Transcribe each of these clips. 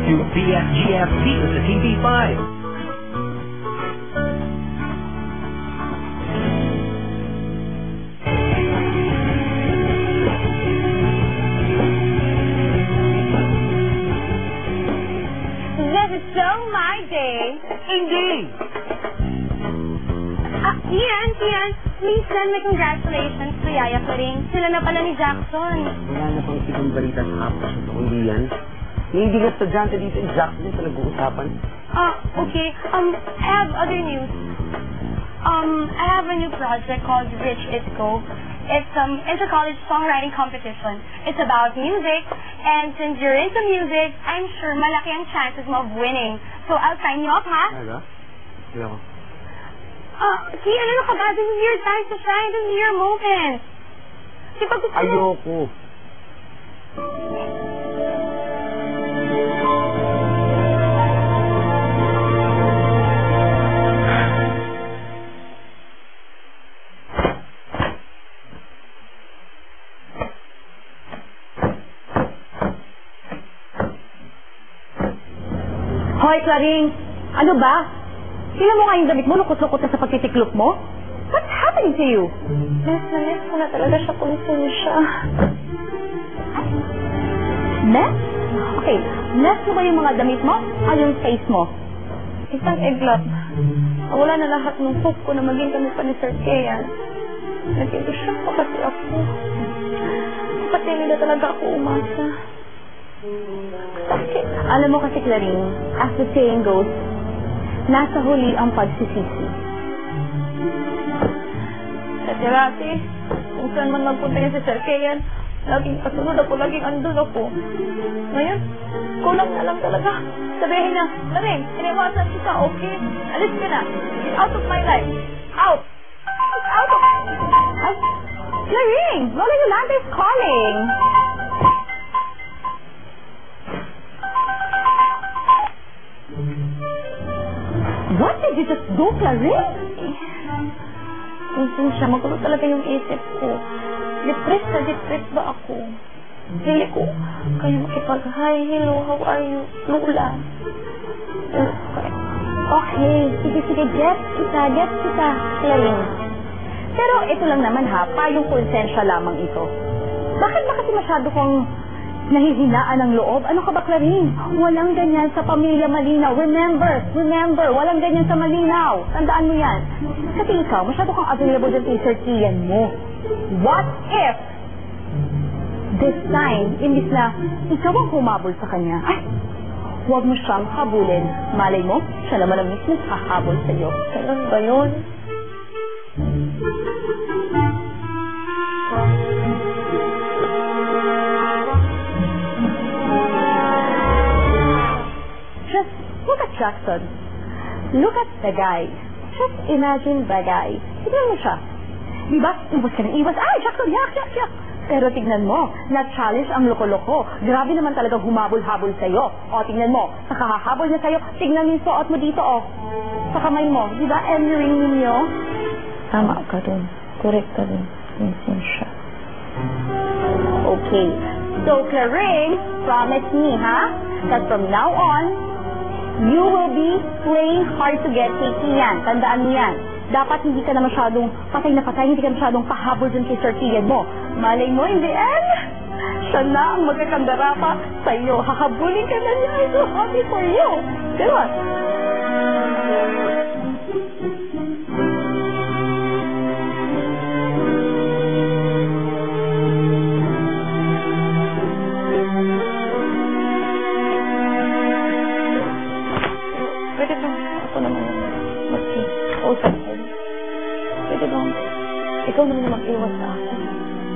New BFGF Vita sa TV5. This is so my day. Hindi! Ian, please send my congratulations to Yaya Claring. Sila na pala ni Jackson. Wala na pang ibang balita sa kapos ito, kundi yan. Hindi ka estudyante dito yung Jackson sa nag-uusapan. Okay. I have other news. I have a new project called Rich Isco. It's inter-college songwriting competition. It's about music, and since you're into music, I'm sure malaki ang chances mo of winning. So I'll sign you up, ha? Talaga? Sige ako. Kian, ano ka ba? This is your time to shine. This is your moment. Pag gusto mo... Ayoko. Hoy, Claring! Ano ba? Sila mo nga yung damit mo, lukot-lukot na sa pagtitiklop mo? What's happening to you? Miss ko na talaga siya kung sino siya. Mess? Okay, mess mo ba yung mga damit mo o yung face mo? Isang iglap. Wala na lahat ng hope ko na maging kami pa ni Sir Kean. Nag-ilusyon pa kasi ako. Pati nila talaga ako umasa. Alam mo kasi, Claring, as the saying goes, nasa huli ang pagsisisi. Dati, kung saan man magpunta niya si Sir Kean, laging kasunod ako, laging andun ako. Ngayon, kulang na lang talaga. Sabihin niya, Claring, iniwasan kita, okay? Alis ka na. Get out of my life. Out! Out of... Claring! Lola Yolanda is calling! What did you just do, Claring? Minsan siya, magulo talaga yung isip ko. Depressed ba ako? Hindi ko kaya makipag-hi, hello, how are you, Lola? Okay, sige, gets kita, Claring. Pero ito lang naman ha, payong konsensya lamang ito. Bakit ba kasi masyado kong nahihinaan ng loob? Ano ka ba, Claring? Walang ganyan sa pamilya Malinaw. Remember, walang ganyan sa Malinaw. Tandaan mo yan. Kasi ikaw, masyado kang available dyan kay Sir Kian mo. What if this time, imbis na ikaw ang humabol sa kanya, ay, huwag mo siyang habulin. Malay mo, siya naman ang mismo hahabol sa'yo. Ganun ba yun? Just look at Jackson. Look at the guy. Just imagine the guy. Tignan mo siya. Diba? Iwas ka ng iwas. Ay, Jackson, yak. Pero tignan mo, na-challenge ang loko-loko. Grabe naman talaga humabol-habol sa'yo. O, tignan mo, sa kahahabol niya sa'yo, tignan yung suot mo dito, o. Sa kamay mo. Diba, and ring ninyo? Tama ka dun. Correct ka dun. Minsan siya. Okay. So, Claring, promise me, ha? That from now on, you will be playing hard to get kay Kian. Tandaan mo yan. Dapat hindi ka na masyadong patay na patay, hindi ka masyadong pahabol dun kay Sir Kian mo. Malay mo, in the end, siya na ang magkakandara pa sa'yo. Hahabulin ka na niya. I'm so happy for you. Diba? Pwede ba? Ako naman. Mag-usap ko. Pwede ba? Ikaw naman mag-iwas sa akin.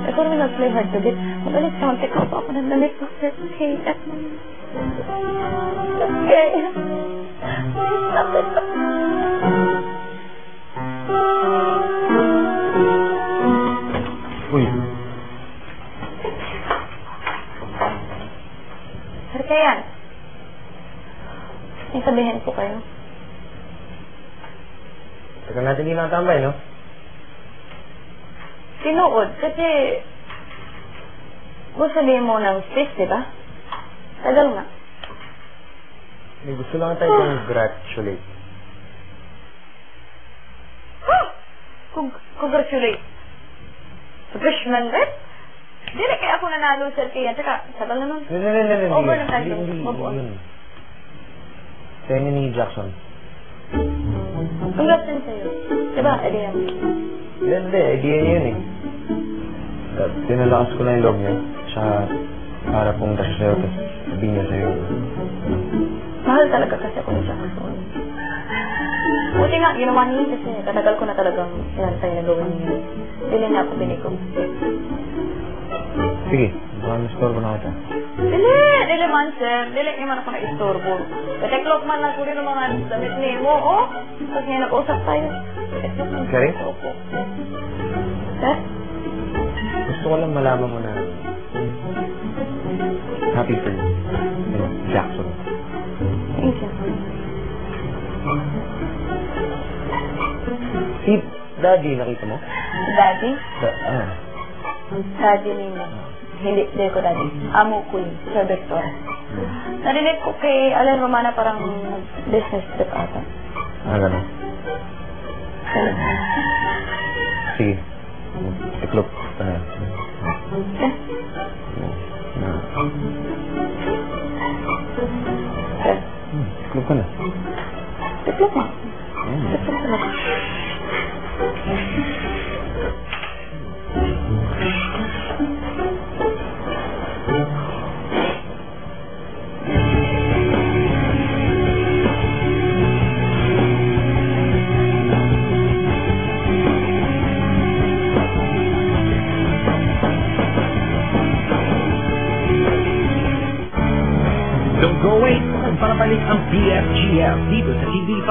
Ikaw naman nag-play hard to get. Mag-alis ka, mag-take pa ako ng damit ko. Sir, okay. Okay. Stop it. Uy. Sir, kaya? May sabihin po kayo. Teka natin din natambay, no? Sinuod. Kasi, gusto sabihin mo ng sis, di ba? Tagal nga. May gusto lang tayo congratulate. Congratulate. Sa freshman rep? Dili kaya ako nanalo sa kaya. Tsaka, sagal na nun. Over na tayo. Mabuo. Sa inyo ni Jackson. Congrats din sa'yo. Diba, idea mo? Hindi, idea niya yun eh. Tinalakas ko na yung loob niya. Tsaka, para pumunta siya sa'yo, tapos sabihin niya sa'yo. Mahal talaga kasi ako ni Jackson. Buti nga, ginawa niya kasi katagal ko na talagang inantay na gawin niya. Dili niya ako biniko. Sige, baka na-store ko na kita. Dili man, sir. Dili naman ako na-istorbo. Kateklok man lang ko rin ng mga damit ni mo, oh. Tapos ngayon nag-usap tayo. Sorry? Opo. Sir? Gusto ko lang malaman mo na happy for you. Jackson. Thank you. Si Daddy, nakita mo? Daddy? Ah. Daddy nimo. Hindi ko daddy. Amo ko yun, Sir Victor. Narinig ko kay Alan Romana parang business trip ata. Gano'n. Sige. Iklop ka na. Okay. Sir, Iklop ka na. tiklop mo. Tiklop talaga. Don't go away. Kung parabalik ang BFGF dito sa TV5.